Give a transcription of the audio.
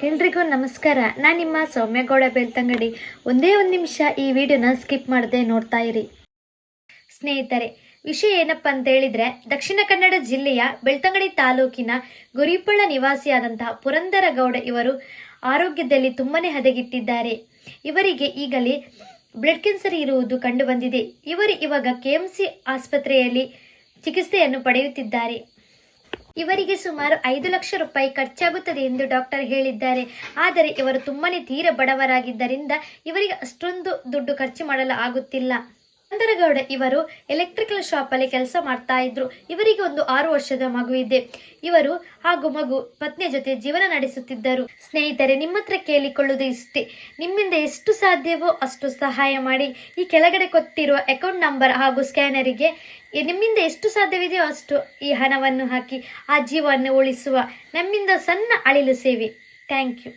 ಎಲ್ರಿಗೂ ನಮಸ್ಕಾರ. ನಾನು ನಿಮ್ಮ ಸೌಮ್ಯಗೌಡ ಬೆಳ್ತಂಗಡಿ. ಒಂದೇ ಒಂದು ನಿಮಿಷ ಈ ವಿಡಿಯೋನ ಸ್ಕಿಪ್ ಮಾಡದೆ ನೋಡ್ತಾ ಇರಿ. ಸ್ನೇಹಿತರೆ, ವಿಷಯ ಏನಪ್ಪ ಅಂತ ಹೇಳಿದ್ರೆ, ದಕ್ಷಿಣ ಕನ್ನಡ ಜಿಲ್ಲೆಯ ಬೆಳ್ತಂಗಡಿ ತಾಲೂಕಿನ ಗುರಿಪಳ್ಳ ನಿವಾಸಿಯಾದಂತಹ ಪುರಂದರ ಗೌಡ ಇವರು ಆರೋಗ್ಯದಲ್ಲಿ ತುಂಬಾನೇ ಹದಗೆಟ್ಟಿದ್ದಾರೆ. ಇವರಿಗೆ ಈಗಲೇ ಬ್ಲಡ್ ಕ್ಯಾನ್ಸರ್ ಇರುವುದು ಕಂಡು ಬಂದಿದೆ. ಇವರು ಇವಾಗ KMC ಆಸ್ಪತ್ರೆಯಲ್ಲಿ ಚಿಕಿತ್ಸೆಯನ್ನು ಪಡೆಯುತ್ತಿದ್ದಾರೆ. ಇವರಿಗೆ ಸುಮಾರು 5 ಲಕ್ಷ ರೂಪಾಯಿ ಖರ್ಚಾಗುತ್ತದೆ ಎಂದು ಡಾಕ್ಟರ್ ಹೇಳಿದ್ದಾರೆ. ಆದರೆ ಇವರು ತುಂಬಾನೇ ತೀರ ಬಡವರಾಗಿದ್ದರಿಂದ ಇವರಿಗೆ ಅಷ್ಟೊಂದು ದುಡ್ಡು ಖರ್ಚು ಮಾಡಲು ಆಗುತ್ತಿಲ್ಲ. ಪುರಂದರಗೌಡ ಇವರು ಎಲೆಕ್ಟ್ರಿಕಲ್ ಶಾಪ್ ಅಲ್ಲಿ ಕೆಲಸ ಮಾಡ್ತಾ ಇದ್ರು. ಇವರಿಗೆ ಒಂದು 6 ವರ್ಷದ ಮಗು ಇದೆ. ಇವರು ಹಾಗೂ ಮಗು ಪತ್ನಿಯ ಜೊತೆ ಜೀವನ ನಡೆಸುತ್ತಿದ್ದರು. ಸ್ನೇಹಿತರೆ, ನಿಮ್ಮ ಹತ್ರ ಕೇಳಿಕೊಳ್ಳುವುದು ಇಷ್ಟೇ, ನಿಮ್ಮಿಂದ ಎಷ್ಟು ಸಾಧ್ಯವೋ ಅಷ್ಟು ಸಹಾಯ ಮಾಡಿ. ಈ ಕೆಳಗಡೆ ಕೊಟ್ಟಿರುವ ಅಕೌಂಟ್ ನಂಬರ್ ಹಾಗೂ ಸ್ಕ್ಯಾನರಿಗೆ ನಿಮ್ಮಿಂದ ಎಷ್ಟು ಸಾಧ್ಯವಿದೆಯೋ ಅಷ್ಟು ಈ ಹಣವನ್ನು ಹಾಕಿ ಆ ಜೀವವನ್ನು ಉಳಿಸುವ ನಮ್ಮಿಂದ ಸಣ್ಣ ಅಳಿಲು ಸೇವೆ. Thank you.